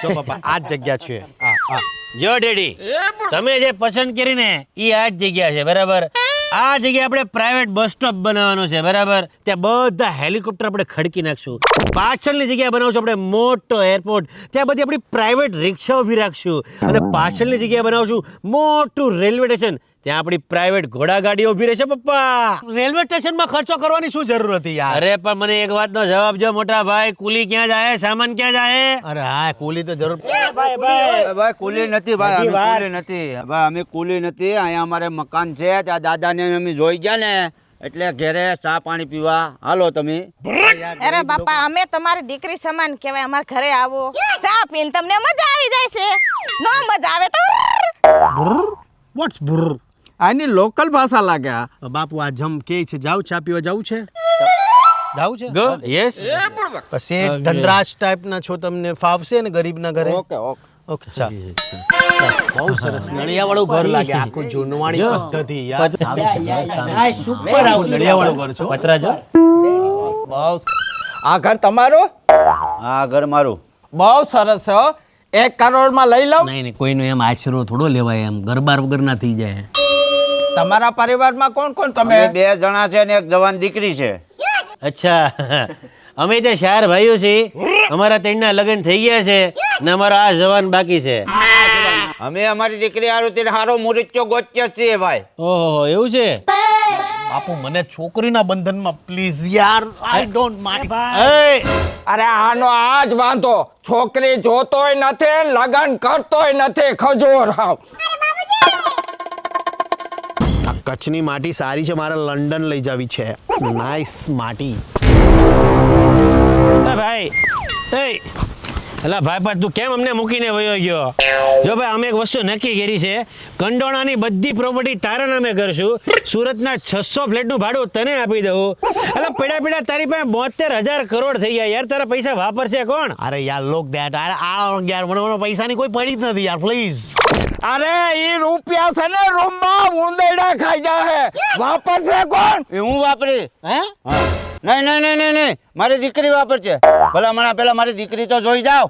જો પપ્પા આ જ જગ્યા છે જો ડેડી તમે જે પસંદ કરીને એ આ જ જગ્યા છે બરાબર. આ જગ્યાએ આપણે પ્રાઇવેટ બસ સ્ટોપ બનાવવાનો છે બરાબર. ત્યાં બધા હેલિકોપ્ટર આપણે ખડકી નાખશું. પાછળની જગ્યાએ બનાવશું આપણે મોટો એરપોર્ટ. ત્યાં બધી આપણી પ્રાઇવેટ રિક્ષા ઊભી રાખશું. અને પાછળની જગ્યાએ બનાવશું મોટું રેલવે સ્ટેશન. ત્યાં આપણી પ્રાઇવેટ ઘોડાગાડીઓ ઊભી રહેશે પપ્પા. રેલવે સ્ટેશનમાં ખર્ચો કરવાની શું જરૂર હતી યાર? અરે પણ મને એક વાતનો જવાબ જો મોટા ભાઈ, કુલી ક્યાં જાય, સામાન ક્યાં જાય? અરે હા કુલી તો જરૂર. ભાઈ કુલી નથી ભાઈ, અમે કુલી નથી ભાઈ, અમે કુલી નથી. અહીંયા અમારે મકાન છે, ત્યાં દાદાને અમે જોઈ ગયા ને એટલે ઘરે ચા પાણી પીવા હાલો તમે. અરે બાપા, અમે તમારી દીકરી સમાન કહેવાય. અમાર ઘરે આવો, ચા પીને તમને મજા આવી જાય છે. નો મજા આવે તો વોટ્સ બ્ર? આની લોકલ ભાષા લાગે. બાપુ આ જમ કે છે જાવ ચા પીવા જાવું છે? જાવું છે? Go yes. પછી ધનરાજ ટાઈપના છો, તમને ફાવશે ને ગરીબના ઘરે? ઓકે ઓકે ઓકે ચા. બહુ સરસ નળિયાવાળું ઘર લાગે, આખું જૂનવાણી પદ્ધતિ યાર. સારું છે નળિયાવાળું ઘર છો. પતરા જો. બહુ આ ઘર તમારું? હા ઘર મારું. બહુ સરસ છે હો. 1 કરોડમાં લઈ લઉં? નહીં કોઈનો એમ આશરો થોડો લેવાય, એમ ગરબાર વગર ના થઈ જાય. તમારા પરિવારમાં કોણ કોણ? તમે અમે 2 જણા છે ને એક જવાન દીકરી છે. અચ્છા અમે તે 4 ભાઈઓ છીએ. અમારા 3ના લગ્ન થઈ ગયા છે ને અમારો આ જવાન બાકી છે. અમે અમારી દીકરી હારું તે હારો મુરીચો ગોચ્યો છીએ ભાઈ. ઓહો એવું છે. બાપુ મને છોકરીના બંધનમાં પ્લીઝ યાર, આઈ ડોન્ટ માઇન્ડ. અરે આનો આ જ વાંધો, છોકરી જોતોય નથી, લગ્ન કરતોય નથી, ખજૂર હાવ. આ કચ્છની માટી સારી છે, મારે લંડન લઈ જવી છે. નાઈસ માટી. ભાઈ અલા ભાઈ પણ તું કેમ અમને મૂકીને વયો ગયો? જો ભાઈ અમે એક વસ્તુ નક્કી કરી છે, કંડોણાની બધી પ્રોપર્ટી તારા નામે કરશું. સુરતના 600 ફ્લેટનું ભાડું તને આપી દઉં. અલા પીડા તારી પાસે 72,000 કરોડ થઈ ગયા યાર. તારા પૈસા વાપરશે કોણ? અરે યાર લોક દેટ આ યાર મને પૈસાની કોઈ પડી જ નથી યાર પ્લીઝ. અરે ઈ રૂપિયા છે ને રૂમમાં ઉંદેડા ખાઈ જાય, વાપરશે કોણ? એ હું વાપરી? હે? નહીં નહીં નહીં નહીં નહીં, મારી દીકરી વાપરશે. ભલા મણા પેલા મારી દીકરી તો જોઈ જાઓ.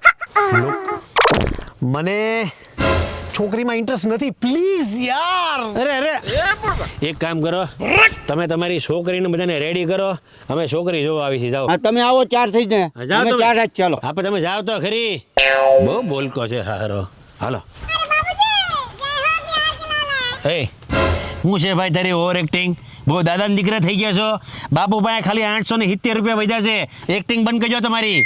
મને છોકરીમાં ઇન્ટરેસ્ટ નથી પ્લીઝ યાર. અરે એક કામ કરો, તમે તમારી છોકરીને બધાને રેડી કરો, અમે છોકરી જોવા આવી છીએ. જાઓ હા તમે આવો 4 થઈ જાય. જાઓ અમે તમે. 4 જ ચાલો. આપણે તમે જાઓ તો ખરી. બહુ બોલકો છે હારો. હાલો. હે હું છે ભાઈ તારી ઓવર એક્ટિંગ? બહુ દાદાના દીકરા થઈ ગયા છો. બાપુ પાસે ખાલી 870 રૂપિયા વધ્યા છે. એક્ટિંગ બંધ કરજો તમારી.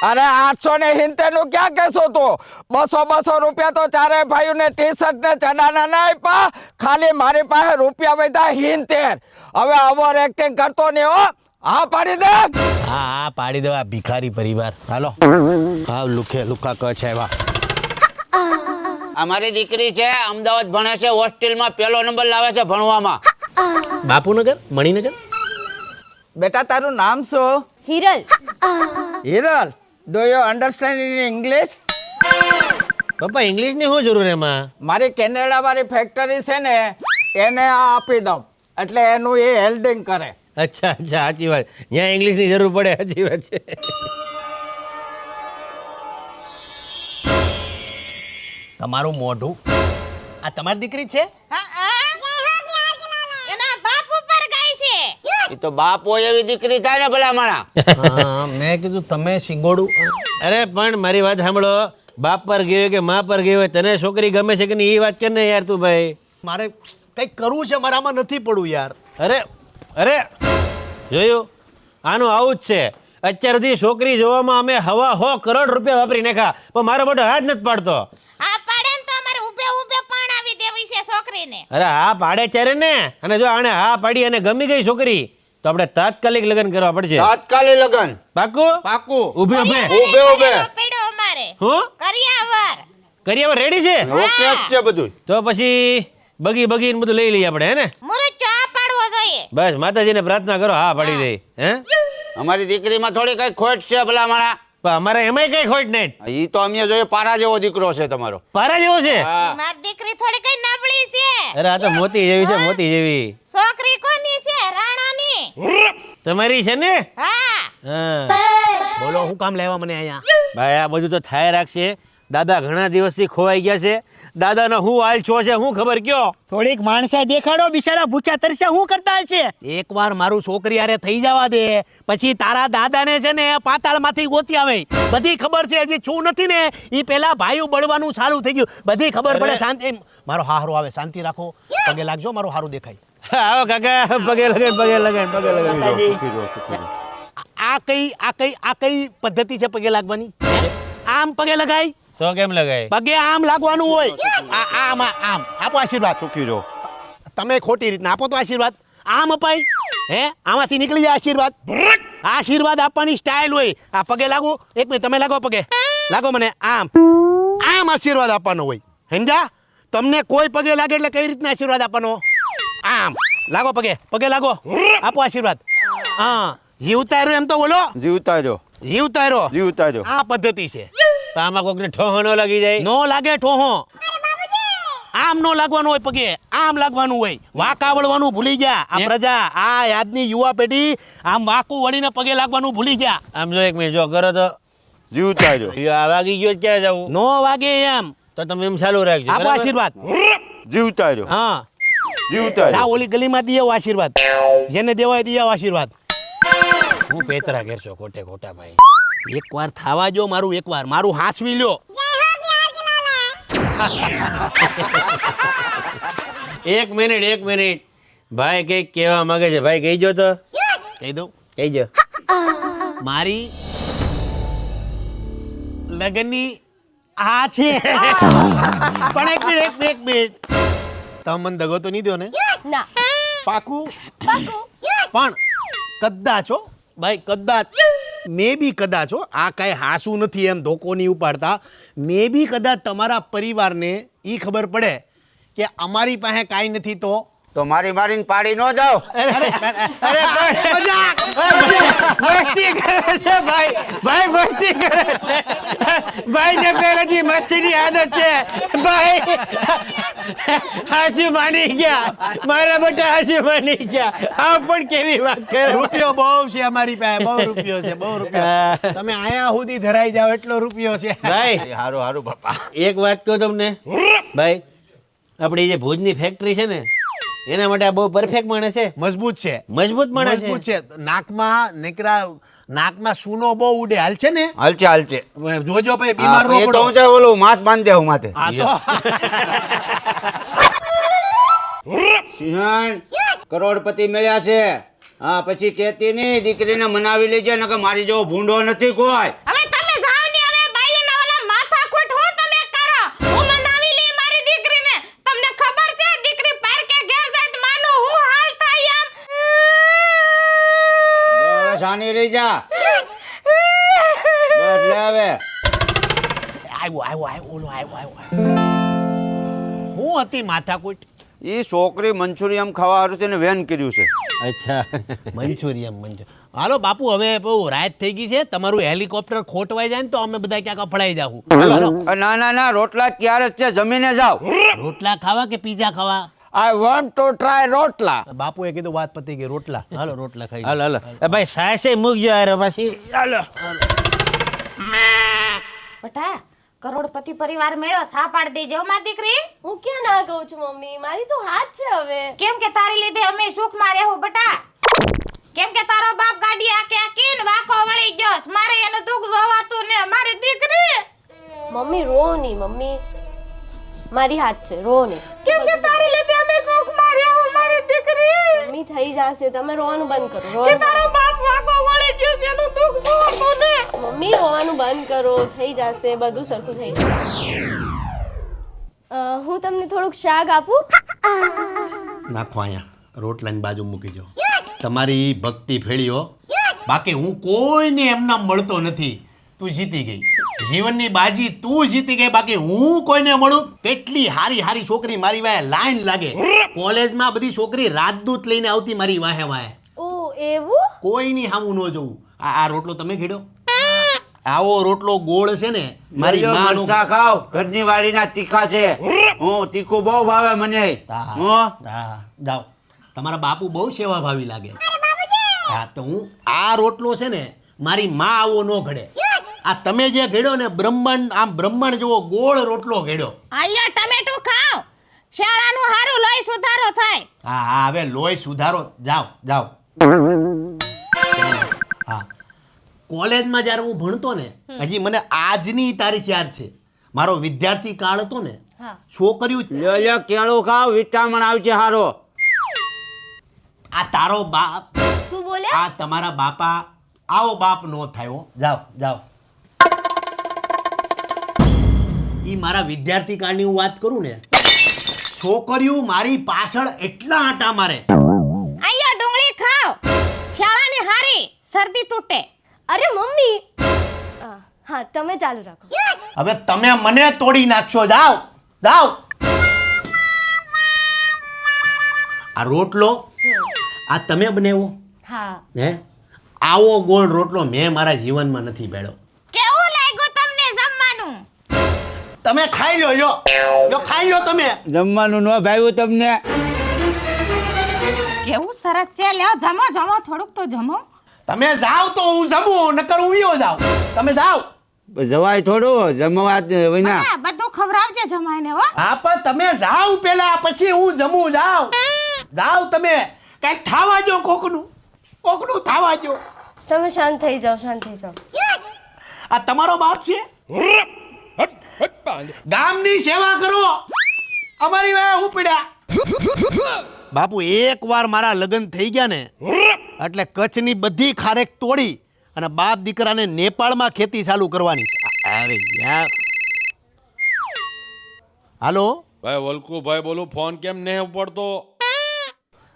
અરે 870 નું ક્યાં કહેશો તો? 200 રૂપિયા તો ચારે ભાઈઓને ટી શર્ટ ને ચડાના ના આપ્યા, ખાલી મારી પાસે રૂપિયા વધ્યા 70. હવે ઓવર એક્ટિંગ કરતો નહીં હો. હા પાડી દે. હા પાડી દેવા ભિખારી પરિવાર. હાલો હા લુખા ક છે વા. અમારી દીકરી છે, અમદાવાદ ભણે છે, હોસ્ટેલમાં 1લો નંબર લાવે છે ભણવામાં. બાપુનગર મણિનગર. બેટા તારું નામ શું? Hiral. Hiral, do you understand in English? પપ્પા ઇંગ્લિશની શું જરૂર એમાં? મારી કેનેડા વાળી ફેક્ટરી છે ને એને આ આપી દઉં એટલે એનું એ હેલ્ડિંગ કરે. અચ્છા સાચી વાત. જ્યાં ઇંગ્લિશની જરૂર પડે સાચી વાત છે. તમારું મોઢું આ તમારી દીકરી છે? એના બાપ ઉપર ગઈ છે. એ તો બાપ હોય એવી દીકરી થાય ને ભલા મણા. હા મેં કીધું તમે સિંગોડું. અરે પણ મારી વાત સાંભળો, બાપ પર ગઈ હોય કે મા પર ગઈ હોય, તને છોકરી ગમે છે કે નહીં એ વાત કર ને યાર તું ભાઈ. મારે કંઈક કરવું છે, મારામાં નથી પડવું યાર. અરે જોયું, આનું આવું જ છે. અત્યાર સુધી છોકરી જોવામાં અમે 1.25 કરોડ રૂપિયા વાપરી નાખ્યા, પણ મારો મોટો હાથ નથી પાડતો. આ પાડે ને તો અમારે ઊભે પણ આવી દેવી છે છોકરીને. અરે હા પાડે ચારે ને, અને જો આને હા પાડી અને ગમી ગઈ છોકરી તો આપણે તાત્કાલિક લગ્ન કરવા પડશે. તાત્કાલિક લગન. પાકું? પાકું. ઊભે ઊભે. પડ્યો અમારે. હું કરિયાવર રેડી છે? ઓકે જ છે બધું. તો પછી બગી ને બધું લઈ લઈએ આપણે, હે ને? મુરત ચા પાડવો જોઈએ. બસ માતાજીને પ્રાર્થના કરો હા પાડી દે. હે અમારી દીકરીમાં થોડી કઈ ખોટ છે ભલા મણા. પણ અમારે એમાંય કઈ ખોટ નહીં. ઈ તો અમે જોઈએ પારા જેવો દીકરો છે તમારો. પારા જેવો છે? મારી દીકરી થોડી કઈ નબળી છે. અરે આ તો મોતી જેવી છે, મોતી જેવી. છોકરી કોની છે? રાણાની. તમારી છે ને? હા. હા બોલો હું કામ લેવા મને અહીંયા? ભાઈ આ બધું તો થાય રાખશે, દાદા ઘણા દિવસથી ખોવાઈ ગયા છે. દાદાનો હું હાલ છો છે હું ખબર કયો? થોડીક માણસાઈ દેખાડો, બિચારા ભૂખ્યા તરસ્યા શું કરતા હશે? એકવાર મારું છોકરી હારે થઈ જવા દે, પછી તારા દાદાને છે ને પાતાળમાંથી ગોતી આવે. બધી ખબર છે, હજી છું નથી ને એ પેલા ભાઈઓ બળવાનું ચાલુ થઈ ગયું. બધી ખબર પડે. શાંતિ, મારો હારો આવે, શાંતિ રાખો, પગે લાગજો, મારું હારું દેખાય. આવો કાકા, પગે લગાડ, પગે લગાડ, પગે લગાડ. આ કઈ પદ્ધતિ છે પગે લાગવાની? આમ પગે લગાય તો કેમ લગાય? પગે આમ લાગવાનું હોય. આમ આમ આપો આશીર્વાદ. સુખી રહો. તમે ખોટી રીતના આપો તો આશીર્વાદ આમ અપાય? હે, આમાંથી નીકળી જાય આશીર્વાદ. આશીર્વાદ આપવાની સ્ટાઇલ હોય. આ પગે લાગો, એક મિનિટ તમે લાગો પગે, લાગો મને. આમ આમ આશીર્વાદ આપવાનો હોય, સમજ્યા? તમને કોઈ પગે લાગે એટલે કઈ રીતના આશીર્વાદ આપવાનો? આમ લાગો પગે, પગે લાગો, આપો આશીર્વાદ. હા, જીવતા રહ્યો એમ તો બોલો. જીવતા રહ્યો. જીવતા રહ્યો. જીવતા રહ્યો. આ પદ્ધતિ છે. તો આમાં કોકને ઠોહો ન લાગી જાય? નો લાગે ઠોહો. આમ નો લાગવાનું હોય પગે, આમ લાગવાનું હોય. વાંકા વળવાનું ભૂલી ગયા આ પ્રજા. આ યાદની યુવા પેઢી આમ વાંકું વળીને પગે લાગવાનું ભૂલી ગયા. આમ જો એક મિનિટ જો કરો તો જીવતા રહ્યો. આ વાગી ગયો ક્યારે જવું? નો વાગે એમ તો તમે એમ ચાલુ રાખજો. આપો આશીર્વાદ. જીવતા રહ્યો. હા, જીવતા રહ્યો. ઓલી ગલીમાં દઈ આવો આશીર્વાદ. જેને દેવાય દઈ આવો આશીર્વાદ. હું પેતરા કરશો ખોટે ખોટા ભાઈ. એકવાર થાવા જો મારું, એકવાર મારું હાંસવી લ્યો. એક મિનિટ ભાઈ કઈક કહેવા માંગે છે. ભાઈ કહી જો તો. કહી દઉં? કહી જો. મારી લગનની આ છે. પણ એક મિનિટ તમે મને દગો તો નહીં દો ને? ના. પાકું? પણ કદાચ હો ભાઈ, કદાચ મે બી કદાચ હો, આ કાંઈ હાસું નથી એમ ધોકો નહીં ઉપાડતા. મે બી કદાચ તમારા પરિવારને એ ખબર પડે કે અમારી પાસે કાંઈ નથી તો મારી મારીને પાડી ન જાઓ. મસ્તી કરે છે ભાઈ, ભાઈ મસ્તી કરે છે ભાઈ ને પહેલેથી મસ્તીની આદત છે ભાઈ. હાસુ માની ગયા મારા બેટા, હાસુ માની ગયા. આ પણ કેવી વાત કરે. રૂપિયો બહુ છે અમારી પાસે, બહુ રૂપિયો છે, બહુ રૂપિયો. તમે આયા સુધી ધરાઈ જાઓ એટલો રૂપિયો છે ભાઈ. હારું હારું બાપા. એક વાત કહું તમને ભાઈ, આપણી જે ભુજની ફેક્ટરી છે ને એના માટે આ બહુ પરફેક્ટ માણસ છે. મજબૂત છે, મજબૂત માણસ છે. નાકમાં સૂનો બહુ ઉડે. હાલ છે ને? હાલશે. જોજો ભાઈ, બીમાર ન પડો. તો ઓલું માથ બાંધી દેવું માથે. આ તો સિંહણ કરોડપતિ મળ્યા છે. હા, પછી કેતી નહીં દીકરીને મનાવી લેજે, નકર મારી જેવો ભૂંડો નથી કોઈ. હવે તમે જાઓ ને, હવે બાઈના ઓલા માથાકૂટ હું તમે કરો. હું મનાવી લી મારી દીકરીને. તમને ખબર છે દીકરી પારકે ઘેર જાય તો માનું હું હાલ થાય એમ. બસ આની રહી જા. બસ લે હવે. આવ્યો હું હતી માથાકૂટ. ઈ છોકરી મંચુરિયમ ખાવા હારું તેને વેન કર્યું છે. અચ્છા, મંચુરિયમ. હાલો બાપુ, હવે બહુ રાત થઈ ગઈ છે. તમારું હેલિકોપ્ટર ખોટવાઈ જાય ને તો અમે બધા ક્યાંક અફળાઈ જાવું. ના રોટલા ક્યારે જ છે, જમીને જાવ. રોટલા ખાવા કે પીઝા ખાવા? આઈ વોન્ટ ટુ ટ્રાય રોટલા. બાપુએ કીધું વાત પતી ગઈ, રોટલા. હાલો રોટલા ખાઈ. હાલો ભાઈ, સાસે મૂકજો યાર પછી. હાલો બટા, કરોડપતિ પરિવાર મેળો સા પાડ દેજો મારી દીકરી. હું ક્યાં ના કહું છું મમ્મી, મારી તો હાથ છે હવે. કેમ કે તારી લીધે અમે સુખમાં રહેવું બટા. કેમ કે તારો બાપ ગાડી આકીને વાકો વળી ગયો. મારે એનું દુઃખ જોવાતું ને મારી દીકરી. મમ્મી રો નહીં મમ્મી, મારી હાથ છે, રો નહીં. કેમ કે તારી લીધે અમે સુખમાં રહેવું મારી દીકરી. મમ્મી થઈ જશે, તમે રોવાનું બંધ કરો. કે રોવાનું તારો બાપ વાકો વળી ગયો છે એનું દુઃખ જોવાતું ને. મમ્મી રોવાનું બંધ કરો, થઈ જશે, બધું સરખું થઈ જશે. હું તમને થોડુંક શાક આપું? નાખો અહીંયા રોટલાની બાજુ મૂકી દો. તમારી ભક્તિ ફેળ્યો, બાકી હું કોઈને એમના મળતો નથી. તું જીતી ગઈ, જીવનની બાજી તું જીતી ગઈ. બાકી હું કોઈને મળું? કેટલી હારી છોકરી મારી વાહે લાઈન લાગે. કોલેજમાં બધી છોકરી રાજદૂત લઈને આવતી મારી વાહે વાહે. ઓ એવું? કોઈની હામું ન જોવું. આ રોટલો તમે ખેડો. આવો રોટલો ગોળ છે ને મારી માં મરચા ખાવ, ઘરની વાડીના તીખા છે. હું તીખું બહુ ભાવે મને. જાઓ, તમારા બાપુ બહુ સેવા ભાવી લાગે. હા, તો હું આ રોટલો છે ને મારી માં આવો ન ઘડે. આ તમે જે ઘેડ્યો ને બ્રહ્માંડ, આમ બ્રહ્માંડ જેવો ગોળ રોટલો ઘેડ્યો. આલ્યો ટમેટું ખાઓ, શાળાનું હારું લોહી સુધારો થાય. હા હા, હવે લોહી સુધારો. જાઓ જાઓ. હા, કોલેજમાં જ્યારે હું ભણતો ને, હજી મને આજની તારીખ યાદ છે. મારો વિદ્યાર્થી કાળ હતો ને, હા. છોકરીઓ લ્યો લ્યો કેળું ખાવ, વિટામિન આવશે હારો. આ તારો બાપ, શું બોલ્યા? આ તમારા બાપા આવો બાપ નો થાય હો. જાઓ જાઓ. ઈ મારા વિદ્યાર્થી કાળની હું વાત કરું ને, છોકરીઓ મારી પાછળ એટલા આંટા મારે. આલ્યો ડુંગળી ખાઓ, શાળાની હારી શરદી તૂટે. અરે મમ્મી હા તમે ચાલુ રાખો. હવે તમે મને તોડી નાખશો. જાઓ જાઓ. આ રોટલો આ તમે બનાવ્યો હા હે? આવો ગોળ રોટલો મેં મારા જીવનમાં નથી ભેળ્યો. કેવું લાગ્યું તમને જમવાનું? તમે ખાઈ લો. લ્યો લ્યો, ખાઈ લો તમે. જમવાનું ન ભાવ્યું તમને? કેવું સરસ છે. લ્યો જમો જમો, થોડુંક તો જમો. તમે જાઓ તો હું જમું, નકર હું યો જાઉં. તમે જાઓ. જવાય થોડું જમવા વિના. હા, બધું ખવડાવજે જમાઈને હો. હા, પણ તમે જાઓ પેલા, પછી હું જમું. જાઓ જાઓ. તમે કઈક ખાવા જો, કોકનું ખાવા જો. તમે શાંત થઈ જાઓ, શાંત થઈ જાઓ. આ તમારો બાપ છે? ગામની સેવા કરો, અમારી વાય ઉપડ્યા. બાપુ એકવાર મારા લગ્ન થઈ ગયા ને, એટલે કચ્છની બધી ખારેક તોડી અને બાપ દીકરાને નેપાળમાં ખેતી ચાલુ કરવાની. અરે યાર. હાલો. ભાઈ વલ્કુભાઈ બોલું, ફોન કેમ નહીં ઉપાડતો?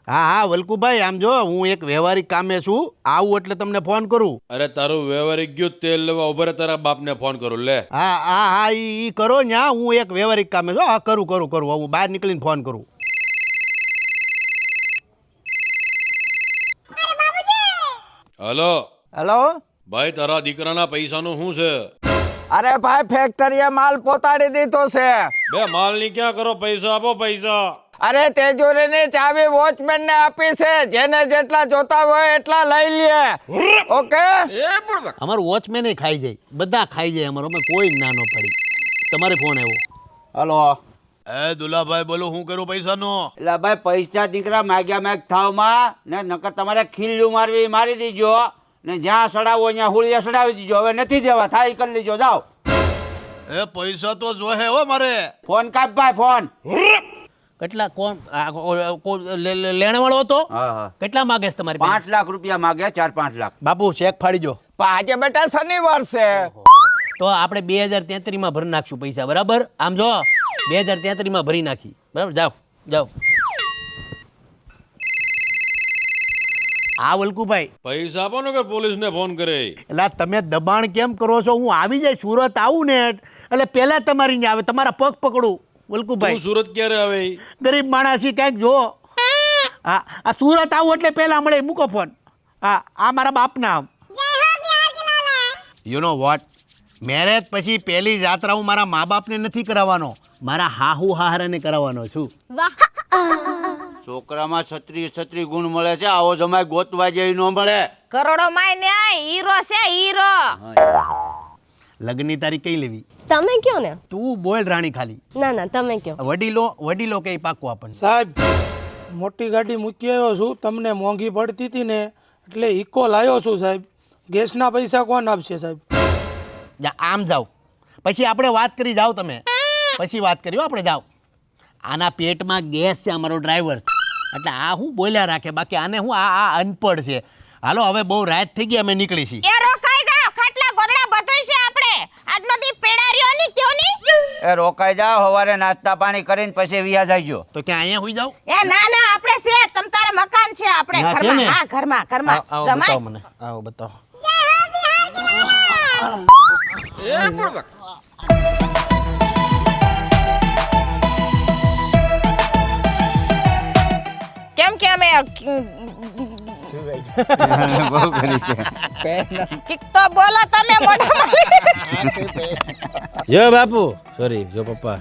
હા હા વલ્કુભાઈ, આમ જો હું એક વ્યવહારિક કામે છું, આવું એટલે તમને ફોન કરું. અરે તારું વ્યવહારિક ગયું તેલ લેવા ઉભા રે, તારા બાપને ફોન કરું લે. હા હા હા, ઈ કરો ન્યા. હું એક વ્યવહારિક કામે છું. હા, કરું. હું બહાર નીકળીને ફોન કરું. Hello hello. ભાઈ, તારા દીકરાના પૈસાનું શું છે? અરે ભાઈ ફેક્ટરીએ માલ પોતાડી દીધો છે. બે માલની ક્યાં કરો? પૈસા આપો, પૈસા. અરે તેજોરીની ચાવી વોચમેન ને આપી છે, જેને જેટલા જોતા હોય એટલા લઈ લે. ઓકે. અમારું વોચમેન ખાઈ જાય, બધા ખાઈ જાય અમારો. અમે કોઈ ના ન પડી. તમારે ફોન આવ્યો. હલો. એ દુલાભાઈ બોલું, શું કરું પૈસાનો? એટલે ભાઈ પૈસા દીકરા માગ્યા માગ થાવમાં ને, નકર તમારે ખીલ્યું મારવી મારી દીજો ને, જ્યાં સડાવો ત્યાં હુળિયા સડાવી દીજો. હવે નથી દેવા, થાય કરી લીજો. જાઓ. એ પૈસા તો જોહે હો મારે. ફોન કાપ ભાઈ, ફોન. કેટલા લેણ વાળો હતો? હા હા. કેટલા માગે છે તમારી 5 લાખ રૂપિયા માગ્યા, 4-5 લાખ. બાપુ ચેક ફાડી જો. પણ આજે બેટા શનિવાર છે. તો આપણે 2033 માં ભરી નાખશું પૈસા, બરાબર? આમ જો 2033 માં ભરી નાખી, બરાબર? જાઓ જાઓ. આ વલ્કુભાઈ, પૈસા આપો ને કે પોલીસને ફોન કરે. એટલે તમે દબાણ કેમ કરો છો? હું આવી જાય સુરત આવું ને એટલે પહેલા તમારી ને આવે, તમારા પગ પકડું. વલ્કુભાઈ, તું સુરત ક્યારે આવે? ગરીબ માણસ કંઈક જો. હા, આ સુરત આવું એટલે પહેલા મળે. મૂકો ફોન. હા, આ મારા બાપના આમ. યુ નો વોટ, મેરેજ પછી પહેલી જાત્રા હું મારા મા બાપને નથી કરાવવાનો, મારા હાહુ હાહરાને કરાવવાનો છું. વાહ. છોકરામાં છત્રી ગુણ મળે છે, આવો જમાય ગોતવા જેવી ન મળે. કરોડો માય ને હીરો છે, હીરો. લગ્નની તારીખ કઈ લેવી? તમે કયો ને. તું બોલ રાણી ખાલી. ના ના તમે કયો. વડીલો કઈ પાકું આપણને. સાહેબ મોટી ગાડી મૂકી આવ્યો છું, તમને મોંઘી પડતી હતી ને એટલે ઇકો લાવ્યો છું સાહેબ. ગેસના પૈસા કોણ આપશે સાહેબ? આમ જાઓ, પછી આપણે વાત કરી. જાઓ તમે, પછી વાત કરી આપણે. જાઓ. આના પેટમાં ગેસ છે, અમારો ડ્રાઈવર, એટલે આ હું બોલ્યા રાખે, બાકી આને હું આ અનપઢ છે. હાલો હવે બહુ રાત થઈ ગઈ, અમે નીકળી છીએ. એ રોકાઈ જાઓ, ખાટલા ગોદડા બધુંય છે આપણે. આજનો દી પેડાર્યો ની કયો ની? એ રોકાઈ જાઓ, સવારે નાસ્તા પાણી કરીને પછી વિયા જાયજો. તો ક્યાં અહીંયા હોઈ જાઓ? એ ના ના, આપણે છે, તમ તારે મકાન છે આપણે ના, છે ઘરમાં. ને? હા, ઘરમાં આવો જમાય. બતાવો મને, આવો બતાવો. કેમ કે અમે બહુ કરી છે. કિક તો બોલો તમે મોઢામાં. જો બાપુ, સોરી, જો પપ્પા.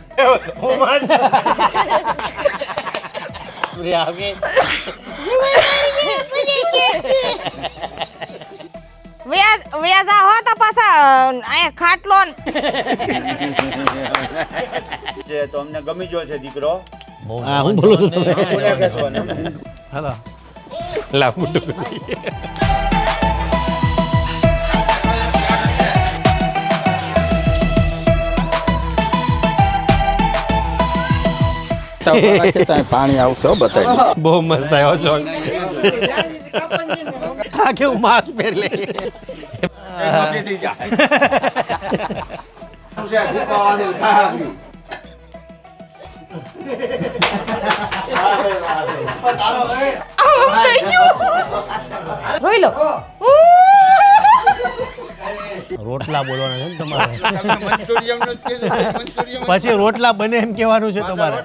વ્યાજા હો તો પાછા અહીંયા ખાટલો ને છે તો અમને ગમી ગયો છે દીકરો. હા હું બોલું છું તમે કોને કહેશો ને? હાલો લાવું પાણી આવશે હો, બતાવી બહુ મસ્ત આવ્યો છો આ કેવું માસ્ક પહેર લે નોકી થઈ જા. શું છે? દીપાવાળી ખાવાની. જોઈ લો રોટલા બોલવાના છે ને તમારે તમે મંચુરિયનનું જ કીધું, મંચુરિયન પછી રોટલા બને એમ કહેવાનું છે તમારે